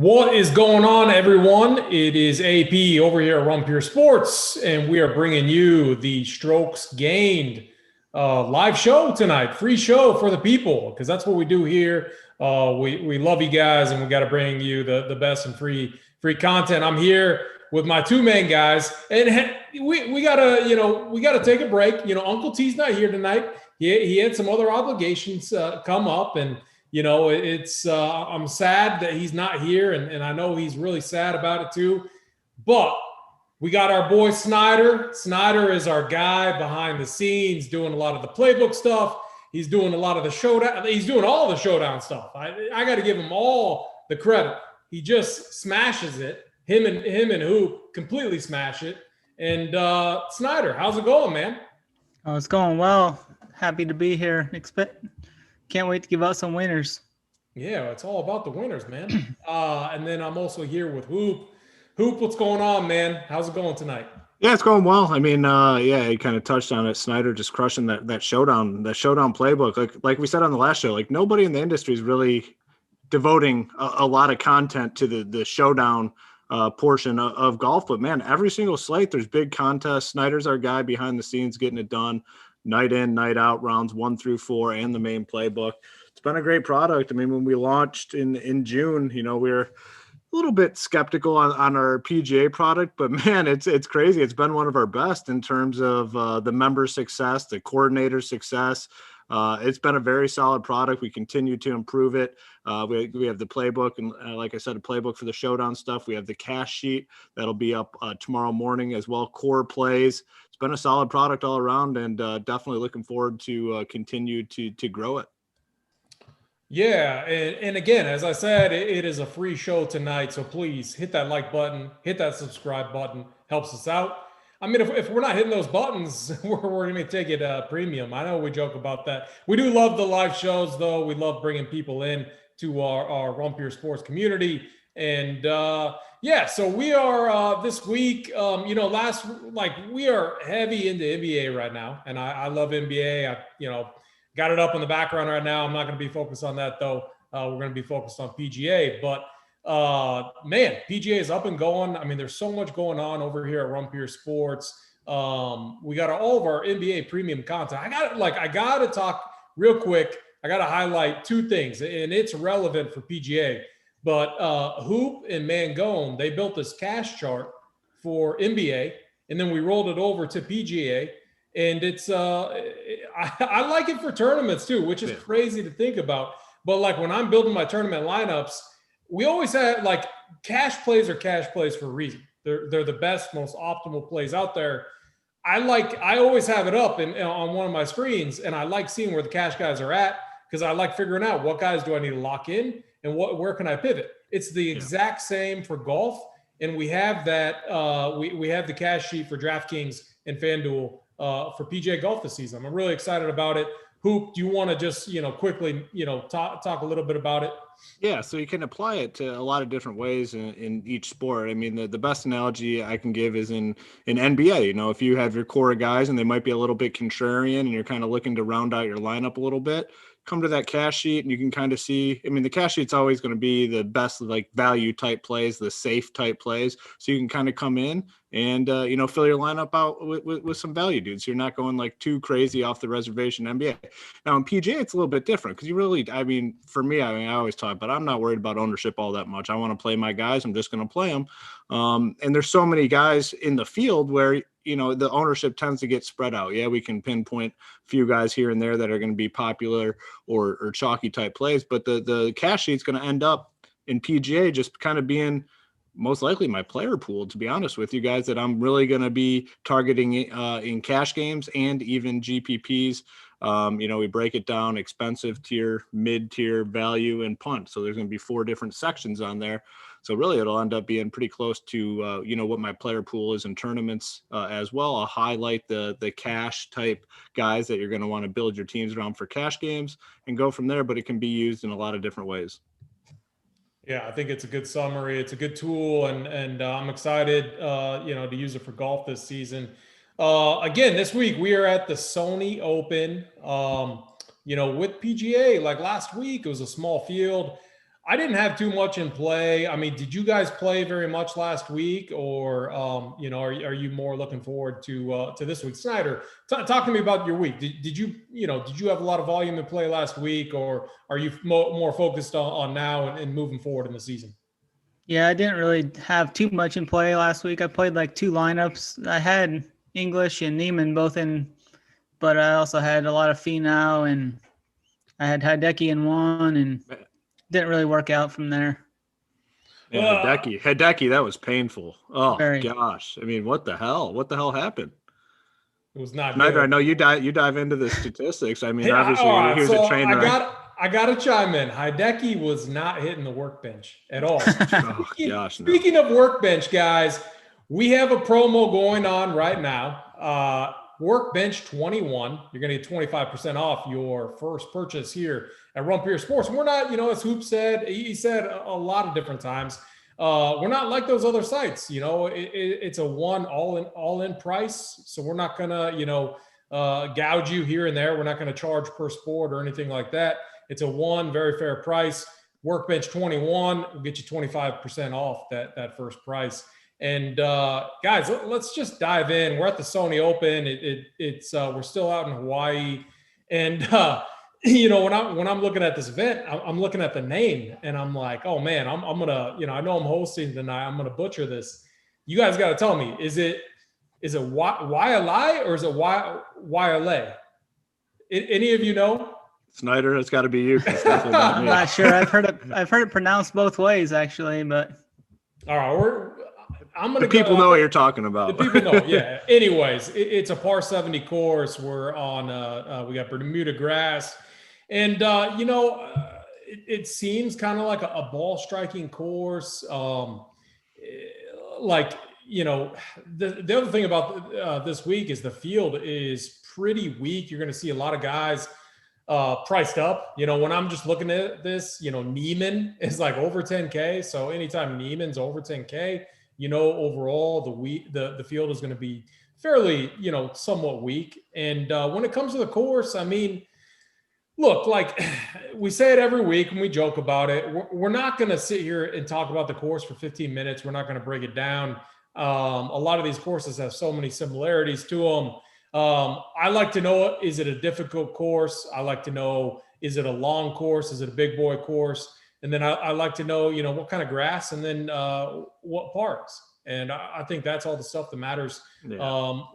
What is going on, everyone? It is AP over here at Run Pure Sports, and we are bringing you the Strokes Gained live show tonight. Free show for the people, because that's what we do here. We love you guys, and we got to bring you the best and free content. I'm here with my two main guys, and we gotta take a break. Uncle T's not here tonight. He had some other obligations come up, and it's I'm sad that he's not here, and I know he's really sad about it too. But we got our boy Snyder. Snyder is our guy behind the scenes, doing a lot of the playbook stuff. He's doing a lot of the showdown. He's doing all the showdown stuff. I got to give him all the credit. He just smashes it. Him and Hoop completely smash it. And Snyder, how's it going, man? Oh, it's going well. Happy to be here. Can't wait to give out some winners. Yeah, it's all about the winners, man. And then I'm also here with Hoop. Hoop, what's going on, man? How's it going tonight? Yeah, it's going well. I mean, he kind of touched on it. Snyder just crushing that showdown playbook. Like we said on the last show, like nobody in the industry is really devoting a lot of content to the showdown portion of golf. But man, every single slate, there's big contests. Snyder's our guy behind the scenes, getting it done. Night in, night out, rounds 1 through 4, and the main playbook. It's been a great product. I mean, when we launched in June, we were a little bit skeptical on our PGA product, but man, it's crazy. It's been one of our best in terms of the member success, the coordinator success. It's been a very solid product. We continue to improve it. We have the playbook, and like I said, a playbook for the showdown stuff. We have the cash sheet that'll be up tomorrow morning as well. Core plays. It's been a solid product all around, and definitely looking forward to continue to grow it. Yeah, and again, as I said, it is a free show tonight, so please hit that like button, hit that subscribe button, helps us out. I mean, if we're not hitting those buttons, we're going to take it premium. I know we joke about that. We do love the live shows, though. We love bringing people in to our Run Pure Sports community. And, so we are this week, we are heavy into NBA right now. And I love NBA. Got it up in the background right now. I'm not going to be focused on that, though. We're going to be focused on PGA. But PGA is up and going. I mean, there's so much going on over here at Run Pure Sports. We got all of our NBA premium content. I got to talk real quick. I got to highlight two things, and it's relevant for PGA. But Hoop and Mangone, they built this cash chart for NBA, and then we rolled it over to PGA. And it's I like it for tournaments too, which is crazy to think about. But like when I'm building my tournament lineups, we always have like cash plays are cash plays for a reason. They're the best, most optimal plays out there. I always have it up on one of my screens, and I like seeing where the cash guys are at because I like figuring out what guys do I need to lock in and where can I pivot. It's the exact same for golf, and we have that. We have the cash sheet for DraftKings and FanDuel for PGA Golf this season. I'm really excited about it. Hoop, do you want to just, quickly, talk a little bit about it? Yeah, so you can apply it to a lot of different ways in each sport. I mean, the best analogy I can give is in NBA. If you have your core guys and they might be a little bit contrarian and you're kind of looking to round out your lineup a little bit, come to that cash sheet and you can kind of see, I mean, the cash sheet's always going to be the best like value type plays, the safe type plays. So you can kind of come in and, fill your lineup out with some value dudes. So you're not going like too crazy off the reservation NBA. Now in PGA, it's a little bit different because for me, I always talk, but I'm not worried about ownership all that much. I want to play my guys. I'm just going to play them. And there's so many guys in the field where, the ownership tends to get spread out. Yeah, we can pinpoint a few guys here and there that are going to be popular or chalky type plays, but the cash sheet's going to end up in PGA just kind of being most likely my player pool, to be honest with you guys, that I'm really going to be targeting in cash games and even GPPs. We break it down: expensive tier, mid tier, value, and punt. So there's going to be 4 different sections on there. So really it'll end up being pretty close to, what my player pool is in tournaments as well. I'll highlight the cash type guys that you're going to want to build your teams around for cash games and go from there, but it can be used in a lot of different ways. Yeah, I think it's a good summary. It's a good tool, and I'm excited, to use it for golf this season. Again, this week we are at the Sony Open. With PGA, like last week, it was a small field. I didn't have too much in play. I mean, did you guys play very much last week, or are you more looking forward to this week? Snyder, talk to me about your week. Did you have a lot of volume in play last week, or are you more focused on now and moving forward in the season? Yeah, I didn't really have too much in play last week. I played like 2 lineups. I had English and Neiman both in, but I also had a lot of Finau, and I had Hideki in one, and didn't really work out from there. Yeah, Hideki, that was painful. Oh Very. gosh. I mean, what the hell? What the hell happened? It was not Snyder, good. I know you dive into the statistics. I mean, Hey, obviously all right, he was so a trainer. I got to chime in. Hideki was not hitting the workbench at all. Oh gosh, no. Speaking of workbench, guys, we have a promo going on right now. Workbench 21. You're going to get 25% off your first purchase here at Rumpier Sports. And we're not, as Hoop said, he said a lot of different times, we're not like those other sites. It's a one all-in price. So we're not going to, gouge you here and there. We're not going to charge per sport or anything like that. It's a one very fair price. Workbench 21 will get you 25% off that first price. And guys, let's just dive in. We're at the Sony Open. It's we're still out in Hawaii, and when I'm looking at this event, I'm looking at the name, and I'm like, oh man, I'm gonna, I know I'm hosting tonight. I'm gonna butcher this. You guys got to tell me, is it Wylie or is it Wylie? Any of you know? Snyder, it's got to be you. I'm not sure. I've heard it pronounced both ways actually, but all right, I'm gonna. The people know what you're talking about. The people know, yeah. Anyways, it's a par 70 course. We're on. We got Bermuda grass, and it seems kind of like a ball striking course. The other thing about this week is the field is pretty weak. You're going to see a lot of guys priced up. When I'm just looking at this, Neiman is like over 10K. So anytime Neiman's over 10K, overall the field is going to be fairly, somewhat weak. And when it comes to the course, I mean, look, like we say it every week and we joke about it. We're not going to sit here and talk about the course for 15 minutes. We're not going to break it down. A lot of these courses have so many similarities to them. I like to know, is it a difficult course? I like to know, is it a long course? Is it a big boy course? And then I like to know, what kind of grass, and then what parts. And I think that's all the stuff that matters, for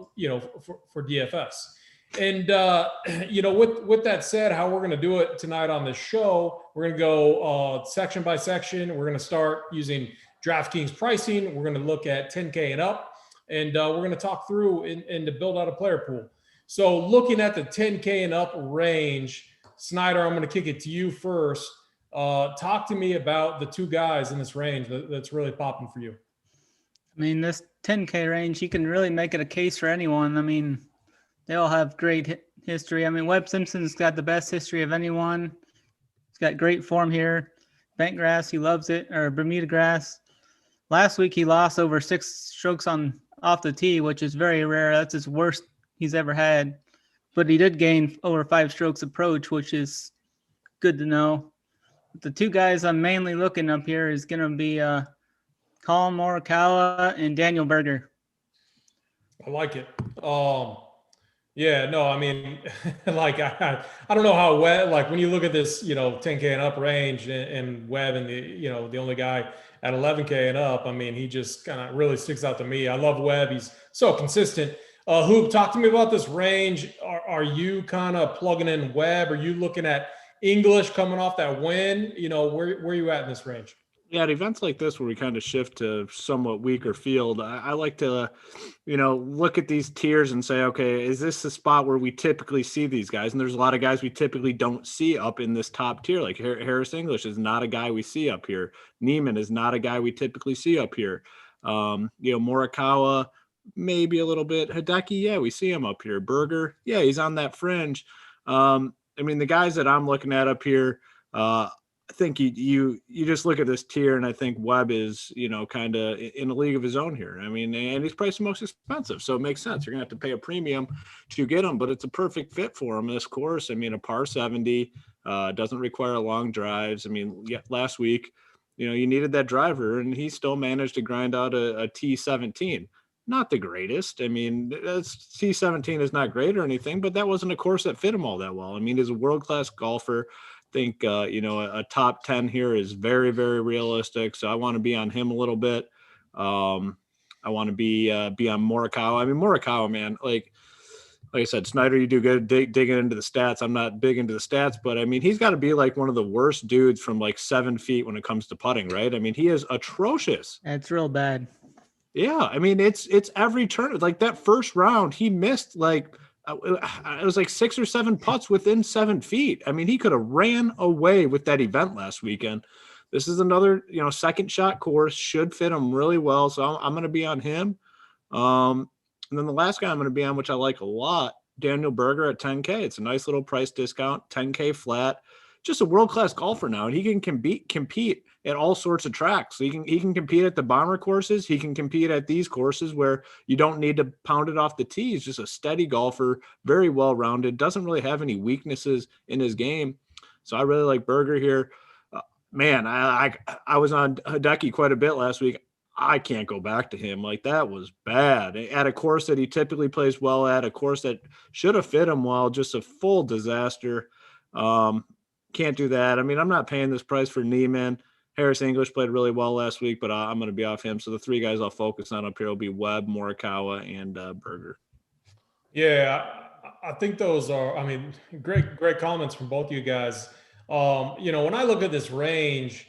DFS. And, with that said, how we're going to do it tonight on this show, we're going to go section by section. We're going to start using DraftKings pricing. We're going to look at 10K and up. And we're going to talk through and to build out a player pool. So looking at the 10K and up range, Snyder, I'm going to kick it to you first. Talk to me about the two guys in this range that's really popping for you. I mean, this 10K range, you can really make it a case for anyone. I mean, they all have great history. I mean, Webb Simpson's got the best history of anyone. He's got great form here. Bent grass, he loves it, or Bermuda grass. Last week, he lost over 6 strokes off the tee, which is very rare. That's his worst he's ever had. But he did gain over 5 strokes approach, which is good to know. The two guys I'm mainly looking up here is going to be Colin Morikawa and Daniel Berger. I like it. Yeah, no, I mean, like I don't know how Webb, like when you look at this, 10K and up range and Webb and the only guy at 11K and up, I mean, he just kind of really sticks out to me. I love Webb. He's so consistent. Hoop, talk to me about this range. Are you kind of plugging in Webb? Are you looking at English coming off that win? Where are you at in this range? Yeah, at events like this where we kind of shift to somewhat weaker field, I like to, look at these tiers and say, okay, is this the spot where we typically see these guys? And there's a lot of guys we typically don't see up in this top tier. Like Harris English is not a guy we see up here. Neiman is not a guy we typically see up here. Morikawa, maybe a little bit. Hideki, yeah, we see him up here. Berger, yeah, he's on that fringe. I mean, the guys that I'm looking at up here, I think you just look at this tier, and I think Webb is, kind of in a league of his own here. I mean, and he's priced the most expensive, so it makes sense. You're going to have to pay a premium to get him, but it's a perfect fit for him, this course. I mean, a par 70, Doesn't require long drives. I mean, yeah, last week, you needed that driver, and he still managed to grind out a T17. Not the greatest. I mean, T17 is not great or anything, but that wasn't a course that fit him all that well. I mean, he's a world-class golfer. I think, a top 10 here is very, very realistic. So I want to be on him a little bit. I want to be on Morikawa. I mean, Morikawa, man, like I said, Snyder, you do good digging into the stats. I'm not big into the stats, but I mean, he's got to be like one of the worst dudes from like 7 feet when it comes to putting, right? I mean, he is atrocious. It's real bad. Yeah, I mean, it's every turn. Like that first round, he missed like it was like 6 or 7 putts within 7 feet. I mean, he could have ran away with that event last weekend. This is another, second shot course, should fit him really well. So I'm going to be on him. And then the last guy I'm going to be on, which I like a lot, Daniel Berger at 10K. It's a nice little price discount, 10K flat. Just a world-class golfer now, and he can compete at all sorts of tracks. So he can compete at the bomber courses. He can compete at these courses where you don't need to pound it off the tee. He's just a steady golfer, very well-rounded, doesn't really have any weaknesses in his game. So I really like Berger here. Man, I was on Hideki quite a bit last week. I can't go back to him. Like, that was bad. At a course that he typically plays well at, a course that should have fit him well, just a full disaster. Can't do that. I mean, I'm not paying this price for Neiman. Harris English played really well last week, but I'm going to be off him. So the 3 guys I'll focus on up here will be Webb, Morikawa, and Berger. Yeah, I think those are, I mean, great comments from both of you guys. When I look at this range,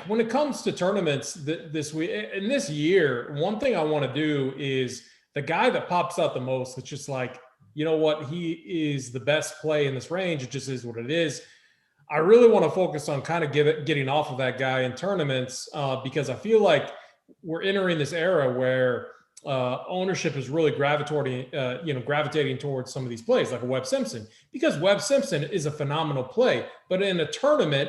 when it comes to tournaments this week in this year, one thing I want to do is the guy that pops out the most. It's just like, you know what, he is the best play in this range. It just is what it is. I really want to focus on kind of getting off of that guy in tournaments because I feel like we're entering this era where ownership is really gravitating towards some of these plays like a Webb Simpson, because Webb Simpson is a phenomenal play, but in a tournament,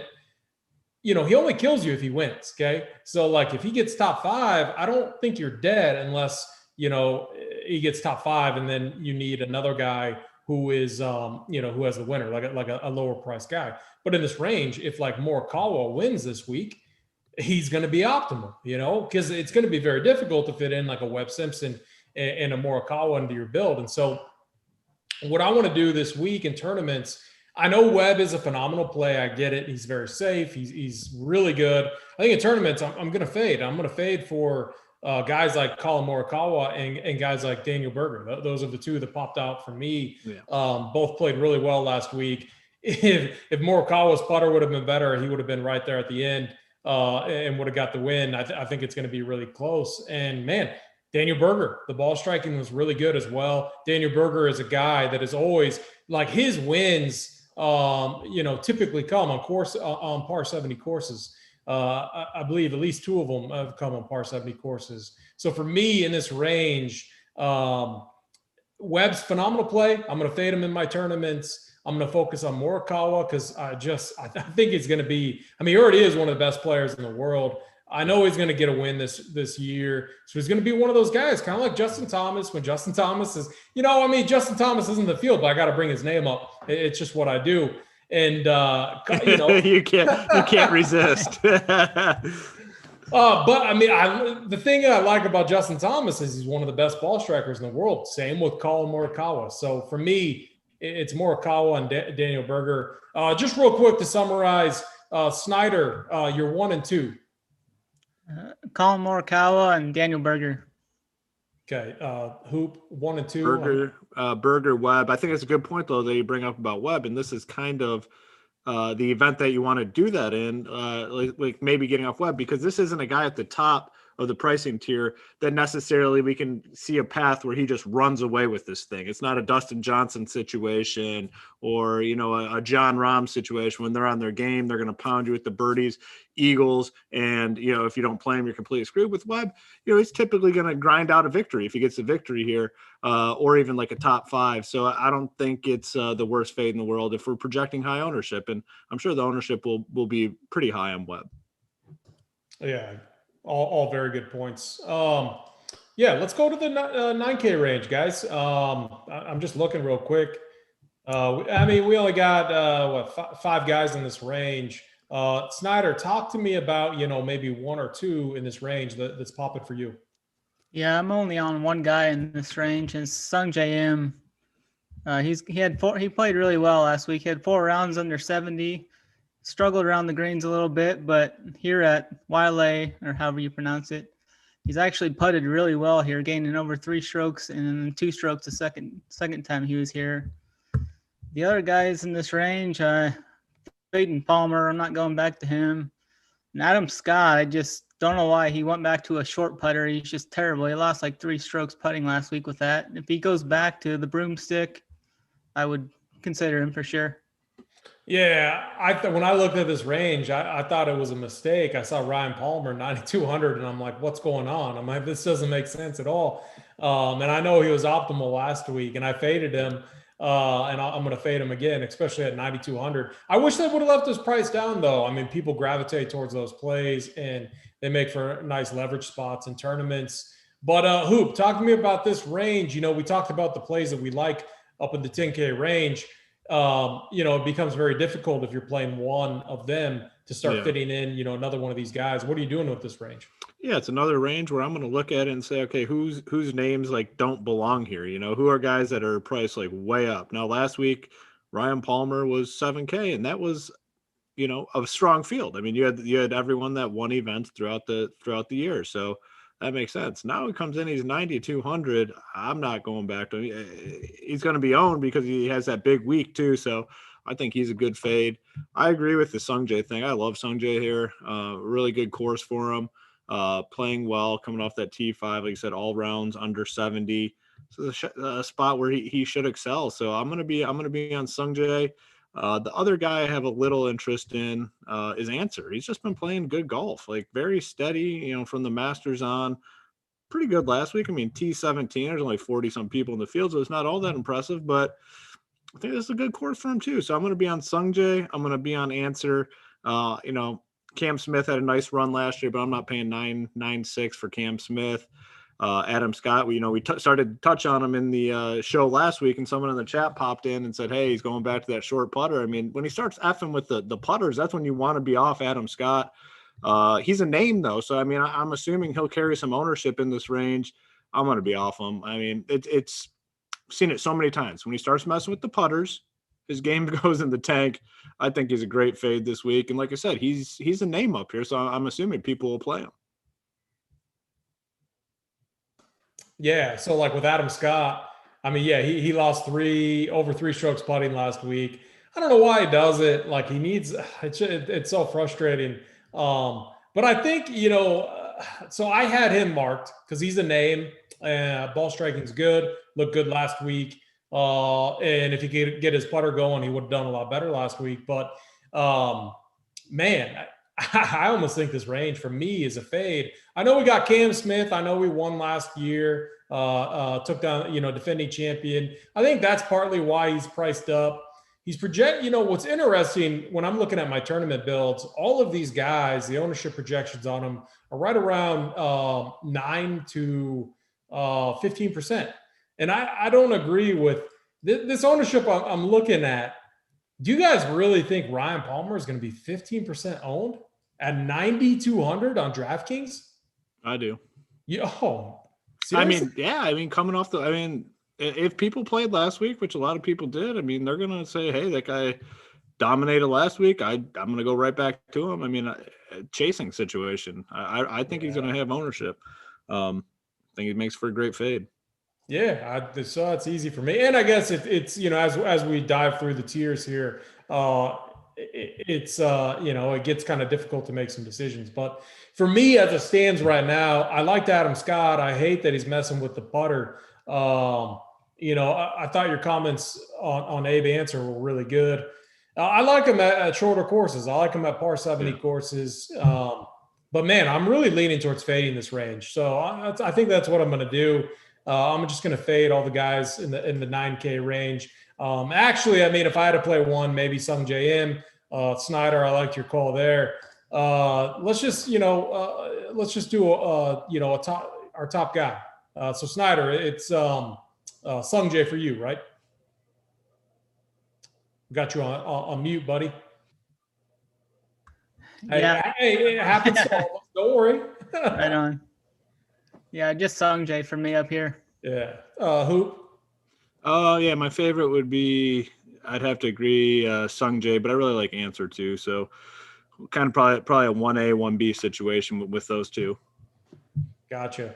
he only kills you if he wins. Okay. So like if he gets top 5, I don't think you're dead unless, he gets top 5 and then you need another guy who is, who has the winner, like a lower price guy. But in this range, if like Morikawa wins this week, he's going to be optimal, because it's going to be very difficult to fit in like a Webb Simpson and a Morikawa into your build. And so what I want to do this week in tournaments, I know Webb is a phenomenal play. I get it. He's very safe. He's really good. I think in tournaments, I'm going to fade. I'm going to fade for guys like Colin Morikawa and guys like Daniel Berger. Those are the 2 that popped out for me. Yeah. Both played really well last week. If Morikawa's putter would have been better, he would have been right there at the end and would have got the win. I think it's going to be really close. And man, Daniel Berger, the ball striking was really good as well. Daniel Berger is a guy that is always like his wins. Typically come on par 70 courses. I believe at least 2 of them have come on par 70 courses. So for me in this range, Webb's phenomenal play. I'm going to fade him in my tournaments. I'm going to focus on Morikawa because I think he's going to be, he already is one of the best players in the world. I know he's going to get a win this year. So he's going to be one of those guys, kind of like Justin Thomas. When Justin Thomas is, Justin Thomas isn't the field, but I got to bring his name up. It's just what I do. And, you can't resist. But the thing I like about Justin Thomas is he's one of the best ball strikers in the world. Same with Colin Morikawa. So for me, it's Morikawa and Daniel Berger. Just real quick to summarize, Snyder, you're 1 and 2. Colin Morikawa and Daniel Berger. Okay. Hoop 1 and 2. Berger, Webb. I think it's a good point though that you bring up about Webb, and this is kind of the event that you want to do that in, like maybe getting off Webb, because this isn't a guy at the top of the pricing tier that necessarily we can see a path where he just runs away with this thing. It's not a Dustin Johnson situation or, a John Rahm situation. When they're on their game, they're going to pound you with the birdies, eagles. And, if you don't play him, you're completely screwed. With Webb. He's typically going to grind out a victory if he gets a victory here, or even like a top 5. So I don't think it's the worst fade in the world if we're projecting high ownership. And I'm sure the ownership will be pretty high on Webb. Yeah. All very good points. Let's go to the 9K range, guys. I'm just looking real quick. I mean, we only got five guys in this range. Snyder, talk to me about maybe one or two in this range that's popping for you. Yeah, I'm only on one guy in this range, and it's Sung J.M. He played really well last week. He had 4 rounds under 70. Struggled around the greens a little bit, but here at Wiley, or however you pronounce it, he's actually putted really well here, gaining over 3 strokes and 2 strokes the second time he was here. The other guys in this range, Peyton Palmer, I'm not going back to him. And Adam Scott, I just don't know why he went back to a short putter. He's just terrible. He lost like 3 strokes putting last week with that. If he goes back to the broomstick, I would consider him for sure. Yeah, when I looked at this range, I thought it was a mistake. I saw Ryan Palmer 9,200, and I'm like, what's going on? I'm like, this doesn't make sense at all. And I know he was optimal last week, and I faded him, and I'm going to fade him again, especially at 9,200. I wish they would have left his price down, though. I mean, people gravitate towards those plays, and they make for nice leverage spots in tournaments. But Hoop, talk to me about this range. We talked about the plays that we like up in the 10K range. It becomes very difficult if you're playing one of them to start fitting in, another one of these guys. What are you doing with this range? Yeah, it's another range where I'm going to look at it and say, okay, whose names like don't belong here? Who are guys that are priced like way up? Now, last week, Ryan Palmer was 7K, and that was, a strong field. I mean, you had everyone that won events throughout the year, so that makes sense. Now he comes in, he's 9,200. I'm not going back to him. He's going to be owned because he has that big week too. So I think he's a good fade. I agree with the Sungjae thing. I love Sungjae here. Really good course for him. Playing well, coming off that T5, like I said, all rounds under 70. So a spot where he should excel. So I'm gonna be on Sungjae. The other guy I have a little interest in is Answer. He's just been playing good golf, like very steady, from the Masters on. Pretty good last week. I mean, T17, there's only 40-some people in the field, so it's not all that impressive, but I think this is a good course for him too. So I'm going to be on Sungjae. I'm going to be on Answer. Cam Smith had a nice run last year, but I'm not paying 9.96 for Cam Smith. Adam Scott, we started to touch on him in the show last week, and someone in the chat popped in and said, hey, he's going back to that short putter. I mean, when he starts effing with the putters, that's when you want to be off Adam Scott. He's a name, though, so, I mean, I'm assuming he'll carry some ownership in this range. I'm going to be off him. I mean, it's seen it so many times. When he starts messing with the putters, his game goes in the tank. I think he's a great fade this week. And like I said, he's a name up here, so I'm assuming people will play him. Yeah, so like with Adam Scott, I mean, yeah, he lost over 3 strokes putting last week. I don't know why he does it. Like he needs, it's so frustrating. But I think, so I had him marked because he's a name. Ball striking's good, looked good last week. And if he could get his putter going, he would have done a lot better last week. But man, I almost think this range for me is a fade. I know we got Cam Smith. I know we won last year, took down, defending champion. I think that's partly why he's priced up. He's what's interesting when I'm looking at my tournament builds, all of these guys, the ownership projections on them are right around 9 to 15%. And I don't agree with this ownership I'm looking at. Do you guys really think Ryan Palmer is going to be 15% owned at 9,200 on DraftKings? I do. Seriously? I mean, coming off if people played last week, which a lot of people did, I mean, they're going to say, hey, that guy dominated last week. I'm going to go right back to him. I mean, chasing situation. I think he's going to have ownership. I think it makes for a great fade. Yeah, so it's easy for me. And I guess it's as we dive through the tiers here, it gets kind of difficult to make some decisions. But for me, as it stands right now, I liked Adam Scott. I hate that he's messing with the putter. I thought your comments on Abe Answer were really good. I like him at shorter courses. I like him at par 70 courses. But man, I'm really leaning towards fading this range. So I think that's what I'm going to do. I'm just going to fade all the guys in the 9K range. Actually, I mean, if I had to play one, maybe Sung JM, Snyder. I liked your call there. Let's just do our top guy. So Snyder, it's Sung J for you, right? Got you on mute, buddy. Yeah. Hey, it happens to all of us. Don't worry. Right on. Yeah, just Song J for me up here. Yeah. Hoop. Oh, yeah, my favorite would be, I'd have to agree, Sung Jae, but I really like Answer too. So kind of probably a 1A, 1B situation with those two. Gotcha.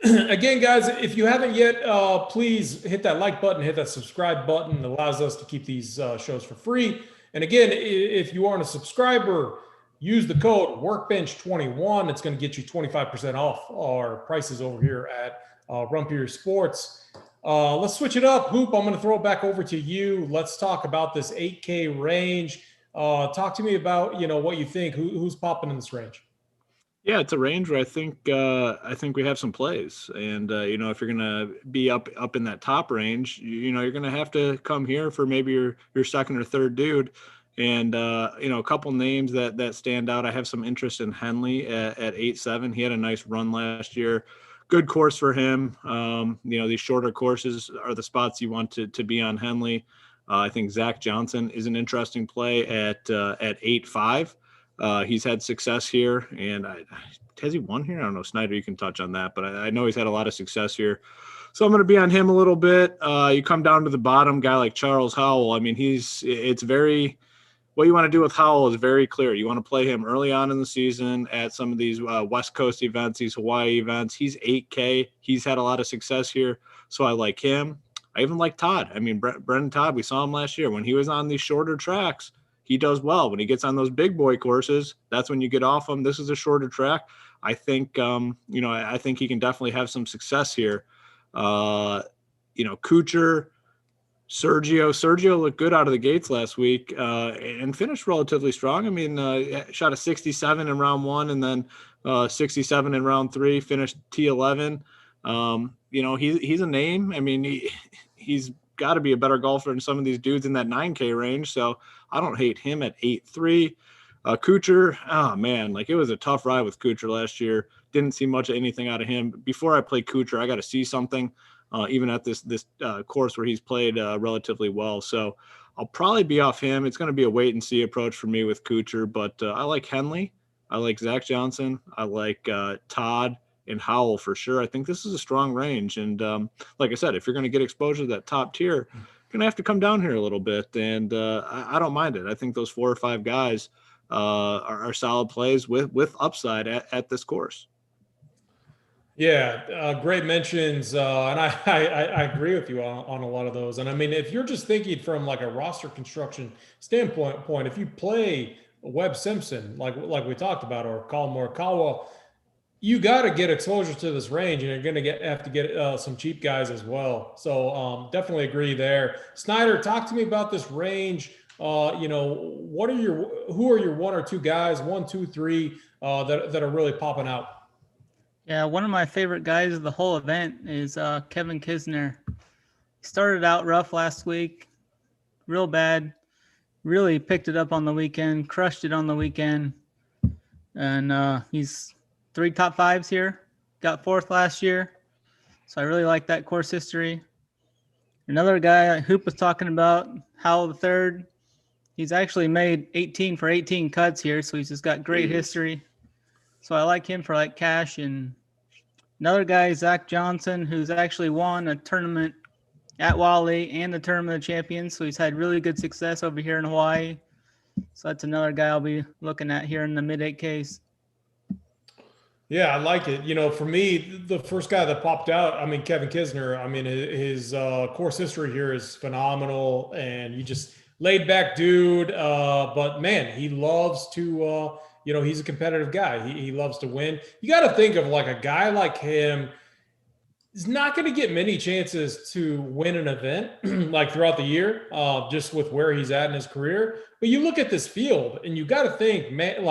Again, guys, if you haven't yet, please hit that like button, hit that subscribe button. It allows us to keep these shows for free. And again, if you aren't a subscriber, use the code Workbench21. It's going to get you 25% off our prices over here at Rumpier Sports. Let's switch it up. Hoop, I'm going to throw it back over to you. Let's talk about this 8K range. Talk to me about, what you think. Who's popping in this range? Yeah, it's a range where I think we have some plays, and if you're gonna be up in that top range, you're gonna have to come here for maybe your second or third dude, and a couple names that stand out. I have some interest in Henley at 8-7. He had a nice run last year. Good course for him. These shorter courses are the spots you want to be on Henley. I think Zach Johnson is an interesting play at 8-5. He's had success here, and has he won here? I don't know, Snyder, you can touch on that, but I know he's had a lot of success here. So I'm going to be on him a little bit. You come down to the bottom, guy like Charles Howell. I mean, what you want to do with Howell is very clear. You want to play him early on in the season at some of these West Coast events, these Hawaii events. He's 8K. He's had a lot of success here, so I like him. I even like Todd. I mean, Brendan Todd, we saw him last year. When he was on these shorter tracks, he does well. When he gets on those big boy courses, that's when you get off him. This is a shorter track. I think, I think he can definitely have some success here. Kuchar, Sergio looked good out of the gates last week and finished relatively strong. I mean, shot a 67 in round 1 and then 67 in round 3, finished T11. He's a name. I mean, he's got to be a better golfer than some of these dudes in that 9K range. So I don't hate him at 8-3. Kuchar, oh man, it was a tough ride with Kuchar last year. Didn't see much of anything out of him. Before I play Kuchar, I got to see something, even at this course where he's played relatively well. So I'll probably be off him. It's going to be a wait and see approach for me with Kuchar, but I like Henley. I like Zach Johnson. I like Todd and Howell for sure. I think this is a strong range. And like I said, if you're going to get exposure to that top tier, you're going to have to come down here a little bit. And I don't mind it. I think those 4 or 5 guys are solid plays with upside at this course. Yeah, great mentions. And I agree with you on a lot of those. And I mean, if you're just thinking from a roster construction standpoint, if you play Webb Simpson, like we talked about, or Colin Morikawa, you got to get exposure to this range, and you're going to have to get some cheap guys as well. So definitely agree there. Snyder, talk to me about this range. Who are your 1 or 2 guys, 1, 2, 3 that are really popping out? Yeah, one of my favorite guys of the whole event is Kevin Kisner. He started out rough last week, real bad. Really picked it up on the weekend, crushed it on the weekend, and he's 3 top 5s here. Got 4th last year, so I really like that course history. Another guy Hoop was talking about, Howell the third. He's actually made 18 for 18 cuts here, so he's just got great history. So I like him for cash. And another guy, Zach Johnson, who's actually won a tournament at Wally and the Tournament of Champions. So he's had really good success over here in Hawaii. So that's another guy I'll be looking at here in the mid 8Ks. Yeah, I like it. For me, the first guy that popped out, I mean, Kevin Kisner, I mean, his course history here is phenomenal, and you just laid back dude. But man, he loves to, he's a competitive guy. He loves to win. You got to think of a guy like him is not going to get many chances to win an event throughout the year, just with where he's at in his career. But you look at this field and you got to think, man,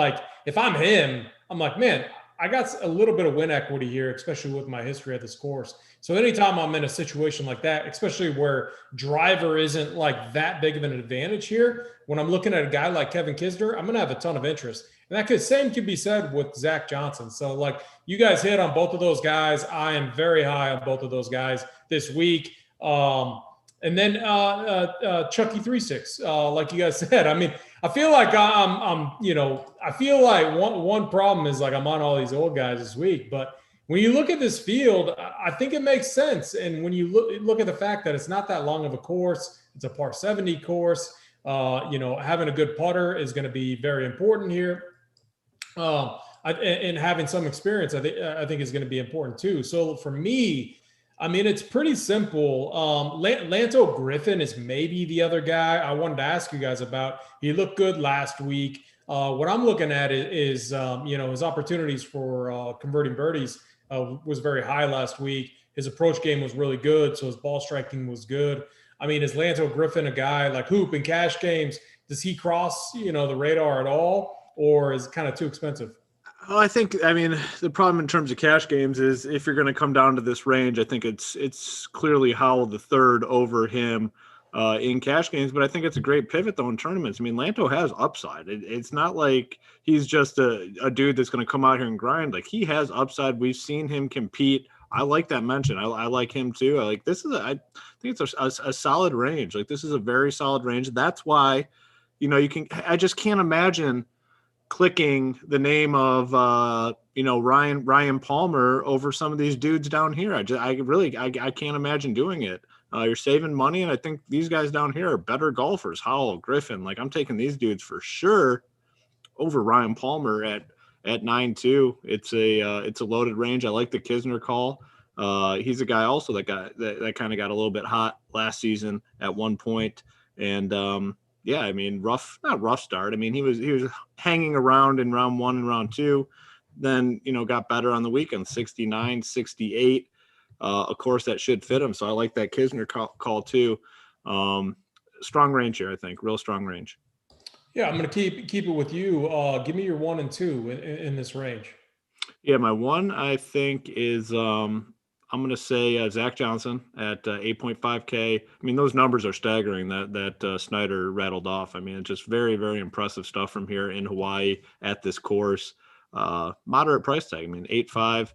if I'm him, I'm like, man, I got a little bit of win equity here, especially with my history at this course. So anytime I'm in a situation like that, especially where driver isn't that big of an advantage here, when I'm looking at a guy like Kevin Kisner, I'm going to have a ton of interest. And that same could be said with Zach Johnson. So you guys hit on both of those guys. I am very high on both of those guys this week. And then Chucky 36, like you guys said. I mean, I feel like I feel like one problem is like I'm on all these old guys this week, but when you look at this field, I think it makes sense. And when you look at the fact that it's not that long of a course, it's a par 70 course. Having a good putter is going to be very important here. And having some experience, I think is going to be important too. So for me, I mean, it's pretty simple. Lanto Griffin is maybe the other guy I wanted to ask you guys about. He looked good last week. What I'm looking at is his opportunities for converting birdies was very high last week. His approach game was really good, so his ball striking was good. I mean, is Lanto Griffin a guy like hoop and cash games? Does he cross the radar at all, or is it kind of too expensive? Well, I mean, the problem in terms of cash games is if you're going to come down to this range, I think it's clearly Howell the third over him in cash games. But I think it's a great pivot, though, in tournaments. I mean, Lanto has upside. It's not like he's just a dude that's going to come out here and grind. Like, he has upside. We've seen him compete. I like that mention. I like him, too. I think it's a solid range. Like, this is a very solid range. That's why, I just can't imagine clicking the name of Ryan Palmer over some of these dudes down here. I can't imagine doing it. You're saving money, and I think these guys down here are better golfers. Howell, Griffin, like I'm taking these dudes for sure over Ryan Palmer at 9-2. It's a loaded range. I like the Kisner call. He's a guy also that kind of got a little bit hot last season at one point, and yeah, I mean, not rough start. I mean, he was hanging around in round 1 and round 2, then, got better on the weekend, 69, 68. Of course, that should fit him. So I like that Kisner call too. Strong range here, I think. Real strong range. Yeah, I'm going to keep it with you. Give me your 1 and 2 in this range. Yeah, my 1, I think, is I'm going to say Zach Johnson at 8.5K. I mean, those numbers are staggering that Snyder rattled off. I mean, it's just very, very impressive stuff from here in Hawaii at this course. Moderate price tag. I mean, 8.5.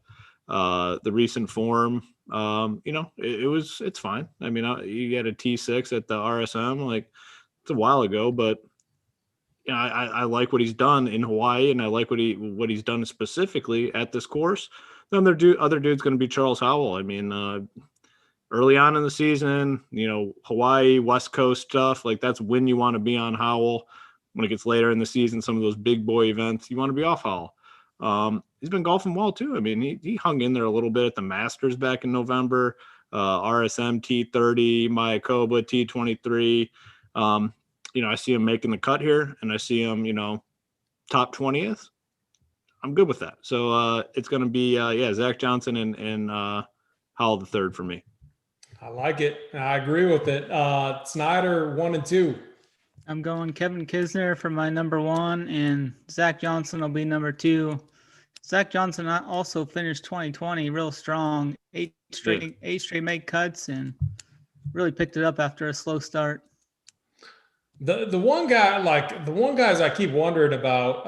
The recent form, it's fine. I mean, you get a T6 at the RSM, like it's a while ago, but I like what he's done in Hawaii, and I like what he's done specifically at this course. Then other dude's going to be Charles Howell. I mean, early on in the season, Hawaii, West Coast stuff, like that's when you want to be on Howell. When it gets later in the season, some of those big boy events, you want to be off Howell. He's been golfing well too. I mean, he hung in there a little bit at the Masters back in November, RSM T30, Mayakoba T23. I see him making the cut here, and I see him, top 20th. I'm good with that. So it's going to be, Zach Johnson and Howell the third for me. I like it. I agree with it. Snyder 1 and 2. I'm going Kevin Kisner for my number 1, and Zach Johnson will be number 2. Zach Johnson also finished 2020 real strong, 8 straight make cuts, and really picked it up after a slow start. The one guys I keep wondering about,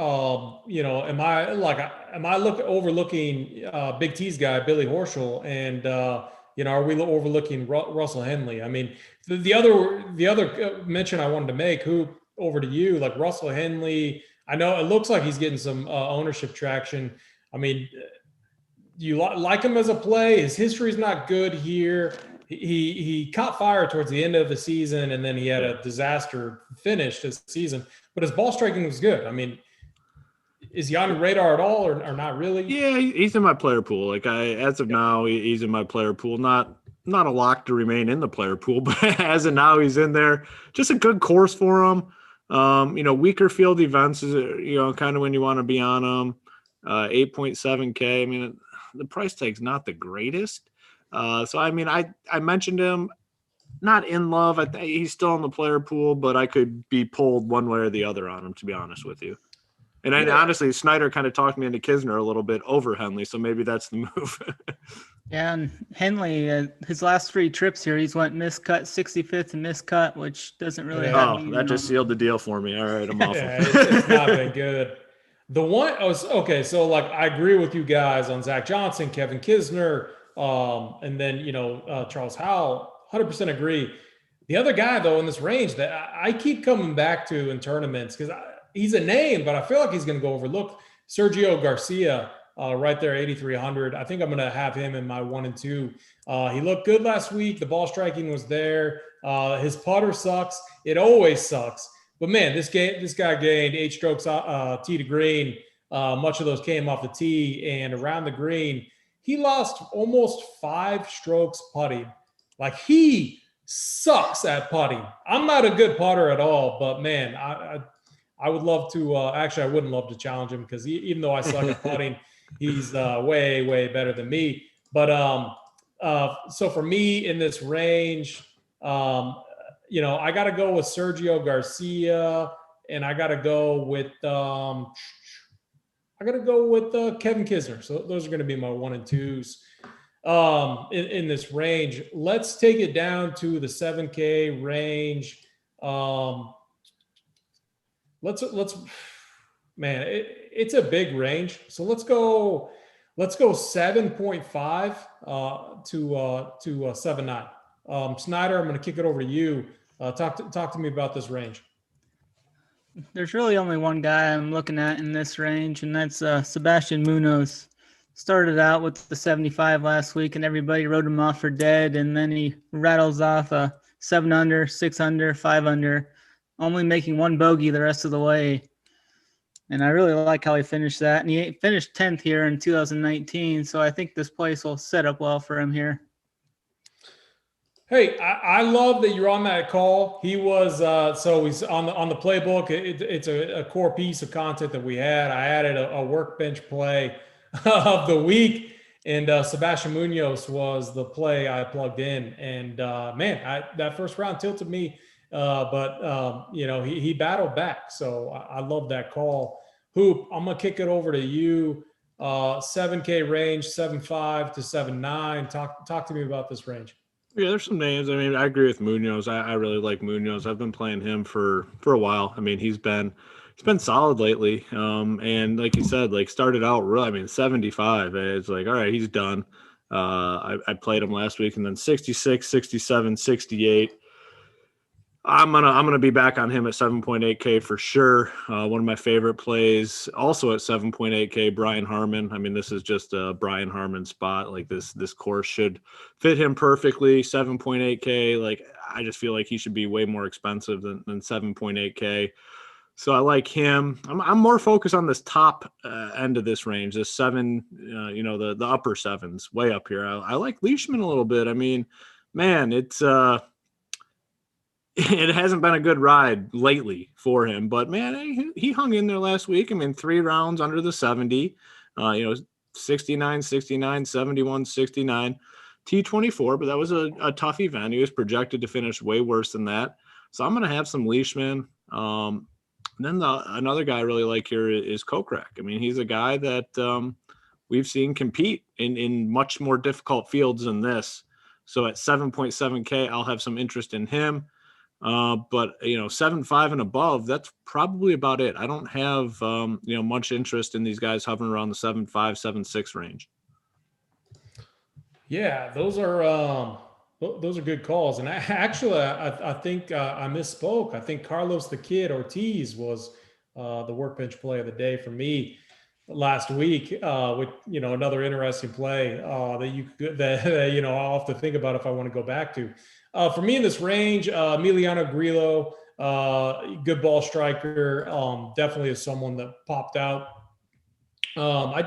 am I overlooking Big T's guy, Billy Horschel, and are we overlooking Russell Henley? I mean, the other mention I wanted to make, over to you, like Russell Henley. I know it looks like he's getting some ownership traction. I mean, do you like him as a play? His history's not good here. He caught fire towards the end of the season, and then he had a disaster finish this season. But his ball striking was good. I mean, is he on your radar at all, or not really? Yeah, he's in my player pool. Like as of now, he's in my player pool. Not a lock to remain in the player pool, but as of now, he's in there. Just a good course for him. Weaker field events is kind of when you want to be on them. 8.7K. I mean, the price tag's not the greatest. So, I mean, I mentioned him, not in love. He's still in the player pool, but I could be pulled one way or the other on him, to be honest with you. And honestly, Snyder kind of talked me into Kisner a little bit over Henley, so maybe that's the move. Yeah, and Henley, his last 3 trips here, he's went miscut, 65th and miscut, which doesn't really happen. Oh, that just sealed the deal for me. All right, I'm off. It's not been good. Okay, so like I agree with you guys on Zach Johnson, Kevin Kisner, and then Charles Howell. 100% agree. The other guy, though, in this range that I keep coming back to in tournaments, because he's a name, but I feel like he's going to go overlooked. Sergio Garcia, right there, 8,300. I think I'm going to have him in my 1 and 2. He looked good last week. The ball striking was there. His putter sucks. It always sucks. But, man, this guy gained 8 strokes tee to green. Much of those came off the tee and around the green. He lost almost 5 strokes putting. Like, he sucks at putting. I'm not a good putter at all, but, man, I would love to actually, I wouldn't love to challenge him because even though I suck at putting, he's way, way better than me. But so for me in this range, I got to go with Sergio Garcia, and I got to go with Kevin Kisner. So those are going to be my 1 and 2s in this range. Let's take it down to the 7K range. Let's man, it's a big range. So let's go 7.5 to 7.9. Snyder, I'm going to kick it over to you. Talk to me about this range. There's really only one guy I'm looking at in this range, and that's Sebastian Munoz. Started out with the 75 last week, and everybody wrote him off for dead, and then he rattles off a 7 under, 6 under, 5 under, only making 1 bogey the rest of the way. And I really like how he finished that. And he finished 10th here in 2019, so I think this place will set up well for him here. Hey, I love that you're on that call. He was so he's on the playbook. It's a core piece of content that we had. I added a workbench play of the week, and Sebastian Munoz was the play I plugged in. And man, that first round tilted me, but he battled back. So I love that call. Hoop, I'm gonna kick it over to you. 7K range, 7.5 to 7.9. Talk to me about this range. Yeah, there's some names. I mean, I agree with Munoz. I really like Munoz. I've been playing him for a while. I mean, he's been solid lately. And like you said, like started out really, I mean, 75. It's like, all right, he's done. I played him last week, and then 66, 67, 68. I'm gonna be back on him at 7.8K for sure. One of my favorite plays, also at 7.8K, Brian Harman. I mean, this is just a Brian Harman spot. Like this course should fit him perfectly. 7.8K. Like I just feel like he should be way more expensive than 7.8K. So I like him. I'm more focused on this top end of this range, this 7. The upper 7s, way up here. I like Leishman a little bit. I mean, man, it's it hasn't been a good ride lately for him, but man, he hung in there last week. I mean, 3 rounds under the 70, 69, 69, 71, 69, T24, but that was a tough event. He was projected to finish way worse than that. So I'm going to have some Leishman. And then another guy I really like here is Kokrak. I mean, he's a guy that we've seen compete in much more difficult fields than this. So at 7.7K, I'll have some interest in him. But 7.5 and above, that's probably about it. I don't have much interest in these guys hovering around the 7.5, 7.6 range. Yeah, those are good calls. And I think I misspoke. I think Carlos the Kid Ortiz was the workbench play of the day for me last week. With another interesting play that I'll have to think about if I want to go back to. For me in this range, Emiliano Grillo, good ball striker, definitely is someone that popped out. I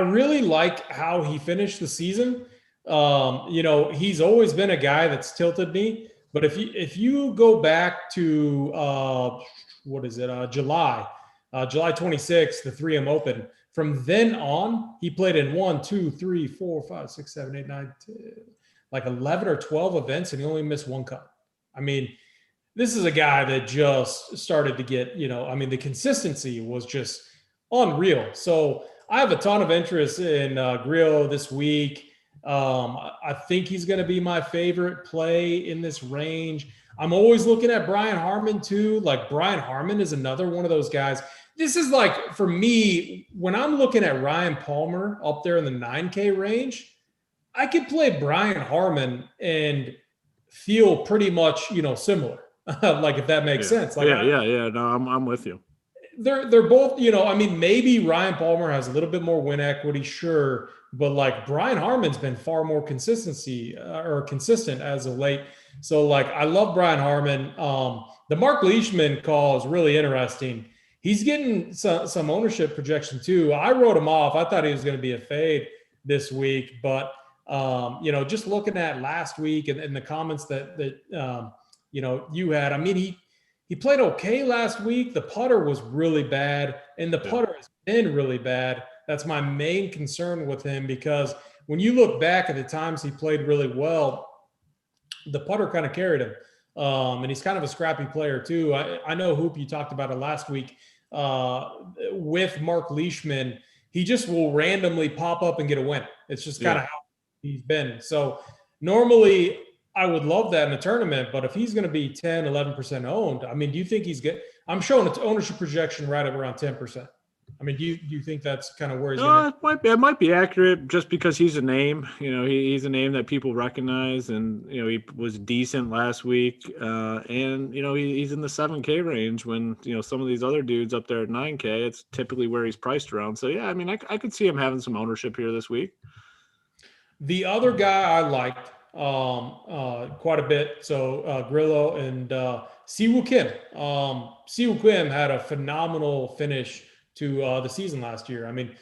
really like how he finished the season. He's always been a guy that's tilted me. But if you go back to July 26th, the 3M Open. From then on, he played in 1, 2, 3, 4, 5, 6, 7, 8, 9, 10, like 11 or 12 events, and he only missed 1 cut. I mean, this is a guy that just started to get, the consistency was just unreal. So I have a ton of interest in Grillo this week. I think he's going to be my favorite play in this range. I'm always looking at Brian Harman too. Like Brian Harman is another one of those guys. This is like, for me, when I'm looking at Ryan Palmer up there in the 9K range, I could play Brian Harman and feel pretty much, similar. Like, if that makes sense. Like, yeah. No, I'm with you. They're both, I mean, maybe Ryan Palmer has a little bit more win equity, sure, but like Brian Harmon's been far more consistent as of late. So like, I love Brian Harmon. The Mark Leishman call is really interesting. He's getting some ownership projection too. I wrote him off. I thought he was going to be a fade this week, but just looking at last week and the comments that you had, I mean, he played okay last week. The putter was really bad, and the putter has been really bad. That's my main concern with him, because when you look back at the times he played really well, the putter kind of carried him. And he's kind of a scrappy player too. I know, Hoop, you talked about it last week with Mark Leishman. He just will randomly pop up and get a win. It's just kind of how he's been. So normally I would love that in a tournament, but if he's going to be 10, 11% owned, I mean, do you think he's good? I'm showing an ownership projection right at around 10%. I mean, do you think that's kind of where he's going to? It might be accurate just because he's a name. He's a name that people recognize, and he was decent last week, and he's in the 7K range when some of these other dudes up there at 9K. It's typically where he's priced around. So yeah, I mean, I could see him having some ownership here this week. The other guy I liked quite a bit. So Grillo and Siwoo Kim. Siwoo Kim had a phenomenal finish to the season last year. I mean,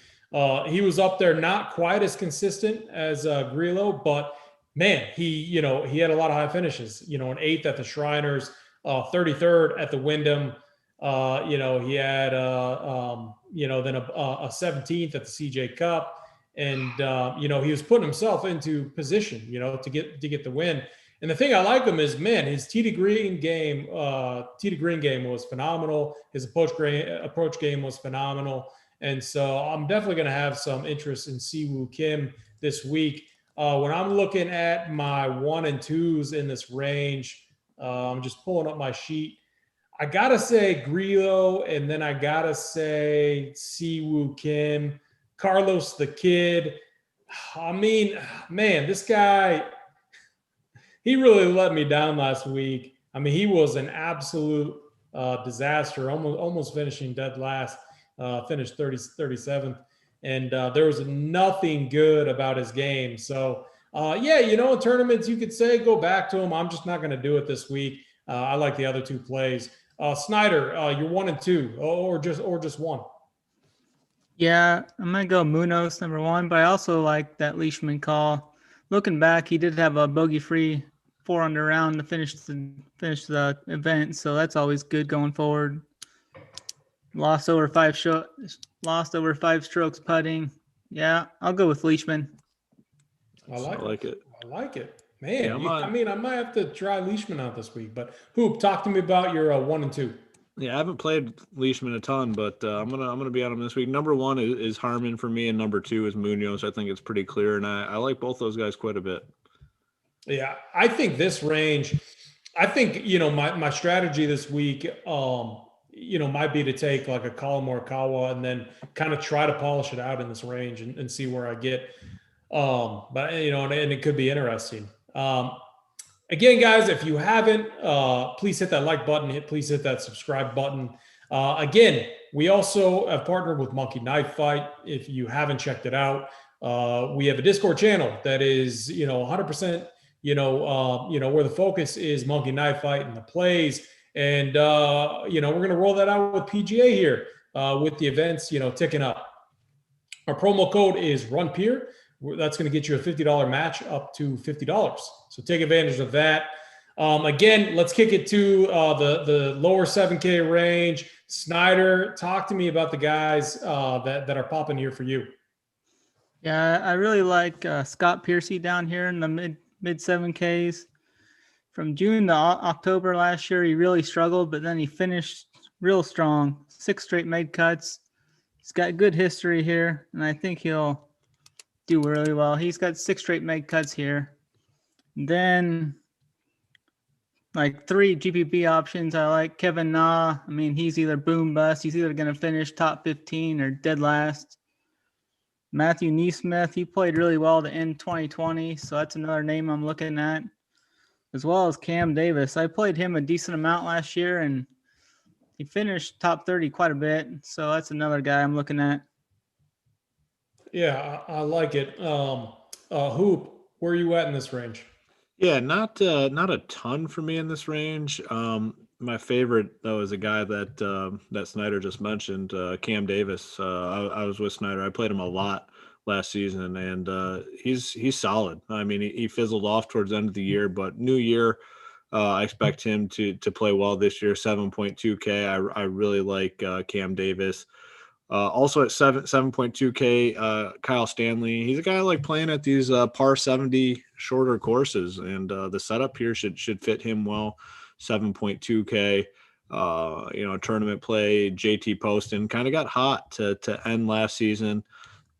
he was up there, not quite as consistent as Grillo, but man, he had a lot of high finishes. An 8th at the Shriners, 33rd at the Wyndham. He had then a 17th at the CJ Cup. And, he was putting himself into position, to get the win. And the thing I like him is, man, his tee to green game was phenomenal. His approach game was phenomenal. And so I'm definitely going to have some interest in Siwoo Kim this week. When I'm looking at my 1 and 2s in this range, I'm just pulling up my sheet. I got to say Grillo, and then I got to say Siwoo Kim. Carlos the Kid. I mean, man, this guy, he really let me down last week. I mean, he was an absolute disaster, almost finishing dead last, finished 37th. And there was nothing good about his game. So, in tournaments, you could say go back to him. I'm just not going to do it this week. I like the other 2 plays. Snyder, you're 1 and 2, or just 1. Yeah, I'm going to go Munoz number 1, but I also like that Leishman call. Looking back, he did have a bogey-free 4-under round to finish the event, so that's always good going forward. Lost over 5 strokes putting. Yeah, I'll go with Leishman. I like it. Man, I might have to try Leishman out this week. But Hoop, talk to me about your 1 and 2. Yeah, I haven't played Leishman a ton, but I'm gonna be on him this week. Number 1 is Harmon for me, and number 2 is Munoz. I think it's pretty clear, and I like both those guys quite a bit. Yeah, I think this range. I think my strategy this week, might be to take like a Morikawa and then kind of try to polish it out in this range and see where I get. But and it could be interesting. Again, guys, if you haven't, please hit that like button. Please hit that subscribe button. Again, we also have partnered with Monkey Knife Fight. If you haven't checked it out, we have a Discord channel that is, 100%, where the focus is Monkey Knife Fight and the plays. And, we're going to roll that out with PGA here with the events, ticking up. Our promo code is RUNPEER. That's going to get you a $50 match up to $50. So take advantage of that. Again, let's kick it to the lower 7K range. Snyder, talk to me about the guys that are popping here for you. Yeah, I really like Scott Piercy down here in the mid 7Ks. From June to October last year, he really struggled, but then he finished real strong. 6 straight made cuts. He's got good history here, and I think he'll do really well. He's got 6 straight made cuts here. And then like 3 GPP options. I like Kevin Na. I mean, he's either boom bust. He's either going to finish top 15 or dead last. Matthew Neesmith, he played really well to end 2020, so that's another name I'm looking at. as well as Cam Davis. I played him a decent amount last year, and he finished top 30 quite a bit. So that's another guy I'm looking at. Yeah, I like it. Hoop, where are you at in this range? Yeah, not a ton for me in this range. My favorite though is a guy that Snyder just mentioned, Cam Davis. I was with Snyder. I played him a lot last season, and he's solid. I mean, he fizzled off towards the end of the year, but new year, I expect him to play well this year. 7.2K. I really like Cam Davis. Also at 7.2K, Kyle Stanley. He's a guy I like playing at these par 70 shorter courses, and the setup here should fit him well. 7.2K. Tournament play. JT Poston kind of got hot to end last season.